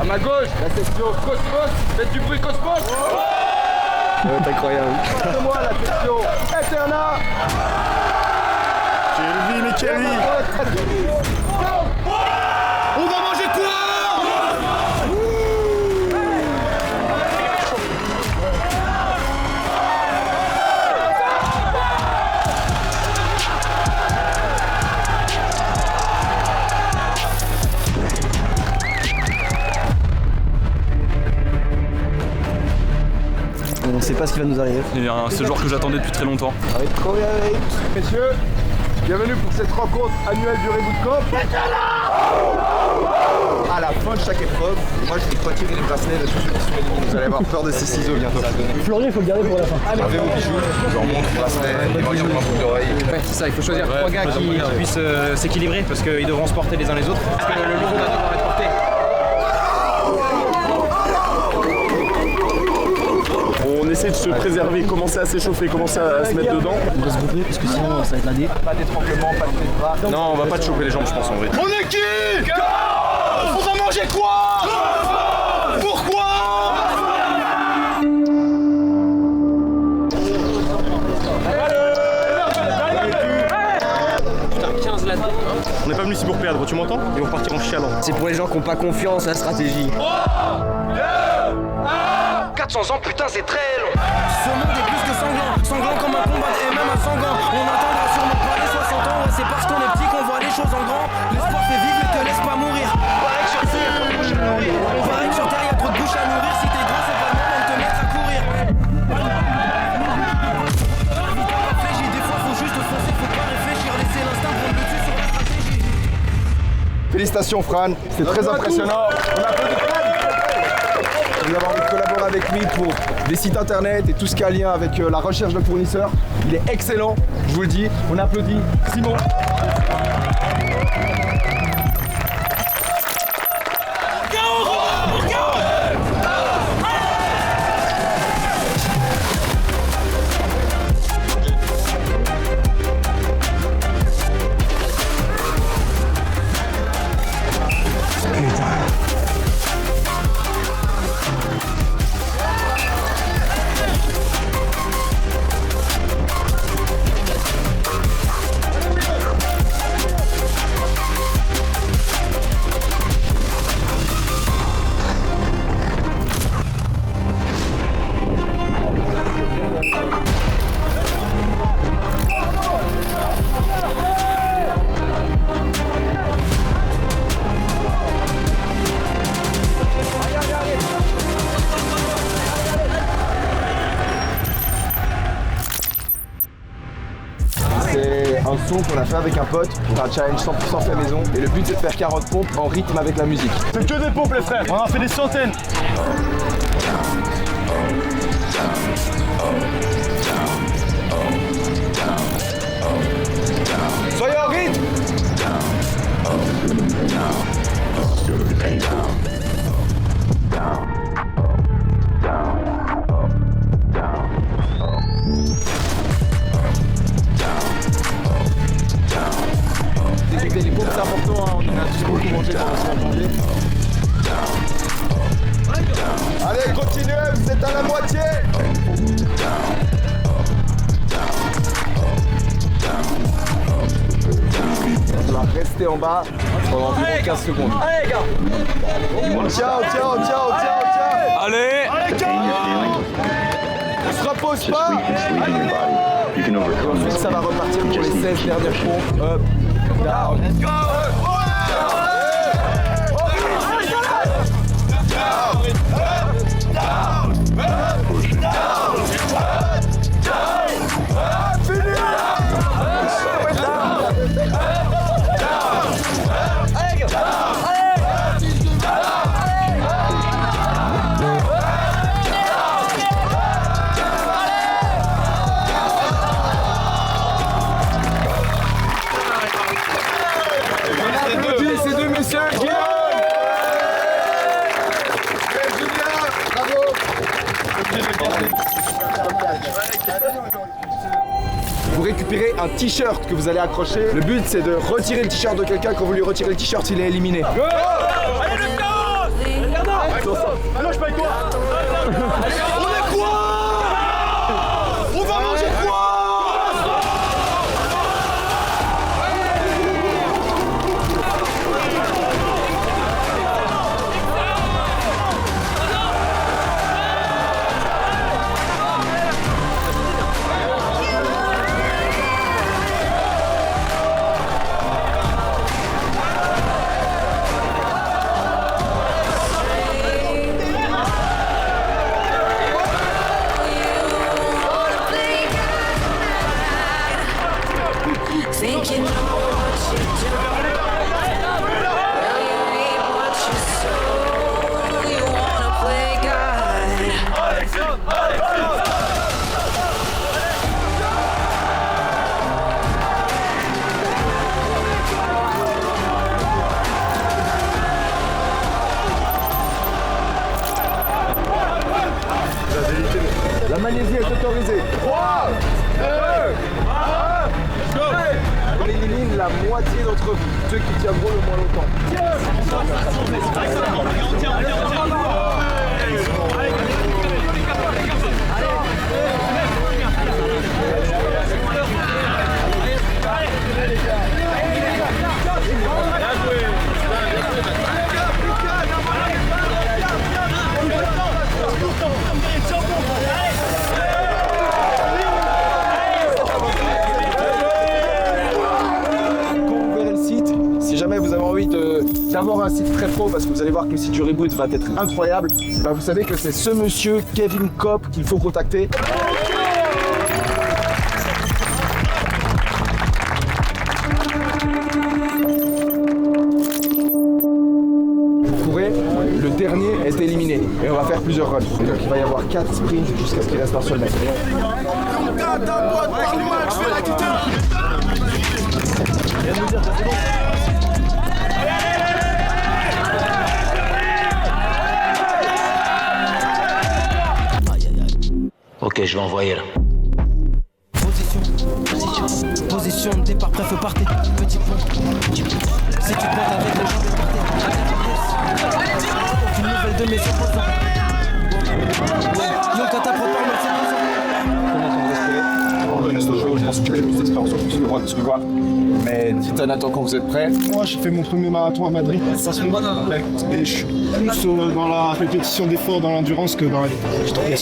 À ma gauche, la section Cosmos. Faites du bruit Cosmos. C'est incroyable. De moi, la section Eterna. Kelvin et Kelvin. On va manger quoi? On ne sait pas ce qui va nous arriver. C'est le jour que j'attendais depuis très longtemps. Messieurs, bienvenue pour cette rencontre annuelle du Reboot Camp. À la fin de chaque épreuve, moi je vais pas tirer les bracelets de tous ceux qui sont éliminés. Vous allez avoir peur de ces ciseaux bientôt. Florian, il faut le garder pour la fin. Enlevez vos bijoux, je leur montre le bracelet, éventuellement un boucle d'oreille. Ouais, c'est ça, il faut choisir trois gars qui puissent s'équilibrer parce qu'ils devront se porter les uns les autres. Parce que le logo va devoir être porté. On essaie de se préserver, commencer à s'échauffer, commencer à se mettre dedans. On va se grouper parce que sinon ça va être la dé. Pas d'étranglement, pas de pied de bras. Non, on va pas te choper les jambes, je pense en vrai. On est qui? On va manger quoi? Pourquoi? On n'est pas venu ici pour perdre, tu m'entends? Ils vont repartir en chialant. C'est pour les gens qui n'ont pas confiance à la stratégie. 400 ans, putain, c'est très long. Ce monde est plus que sanglant, sanglant comme un combat et même un sanglant. On attendra sûrement pas les 60 ans, ouais, c'est parce qu'on est petit qu'on voit les choses en grand. L'espoir fait vivre, mais te laisse pas mourir. On paraît que sur terre, y a trop de bouches à nourrir. On paraît que sur terre, y a trop de bouches à nourrir. Si t'es gros, c'est pas le moment de te mettre à courir. La vie t'en réfléchit, des fois faut juste foncer, faut pas réfléchir, laisser l'instinct prendre le dessus sur la stratégie. Félicitations Fran, c'est très impressionnant. On applaudit Fran. Vous avez envie de collaborer avec lui pour des sites internet et tout ce qui a lien avec la recherche de fournisseurs. Il est excellent, je vous le dis. On applaudit Simon. C'est un son qu'on a fait avec un pote pour un challenge 100% fait maison. Et le but c'est de faire 40 pompes en rythme avec la musique. C'est que des pompes les frères, on en a fait des centaines. Soyez en rythme. Écoutez, les pompes c'est important, hein. On en a tous beaucoup mangé pendant ce mois de janvier. Allez, continuez, vous êtes à la moitié. On va rester en bas pendant environ 15 secondes. Allez les gars. On tient. Allez! On se repose pas. Et ensuite ça va repartir pour les 16 dernières pompes. Up, down. Let's go. Ces deux messieurs qui bravo. Vous récupérez un t-shirt que vous allez accrocher. Le but c'est de retirer le t-shirt de quelqu'un. Quand vous lui retirez le t-shirt, il est éliminé. Allez le dans ça. Ah non, je suis pas avec toi. On est quoi? On va manger quoi? Thinking of what you do, well, you ain't what you sow. You wanna play God. La magnésie est autorisée. 3, 2, 1, go! On élimine la moitié d'entre vous, ceux qui tiendront le moins longtemps. Si jamais vous avez envie d'avoir un site très pro, parce que vous allez voir que le site du Reboot va être incroyable, bah vous savez que c'est ce monsieur Kevin Kopp qu'il faut contacter. Vous courez, le dernier est éliminé et on va faire plusieurs runs. Donc il va y avoir 4 sprints jusqu'à ce qu'il reste un seul mec. Ok, je vais envoyer là. Position de départ, bref, partez. Petit point. Si tu te pointes avec les jambes partez. Aucune nouvelle de mes opposants. Yonkata prend par Je pense que tu as plus d'expérience sur le droit de ce que voir. Mais Titan, attends quand vous êtes prêts. Moi j'ai fait mon premier marathon à Madrid. Ça se fait pas. Et je suis plus dans la répétition d'efforts dans l'endurance que dans la... Je t'en prie,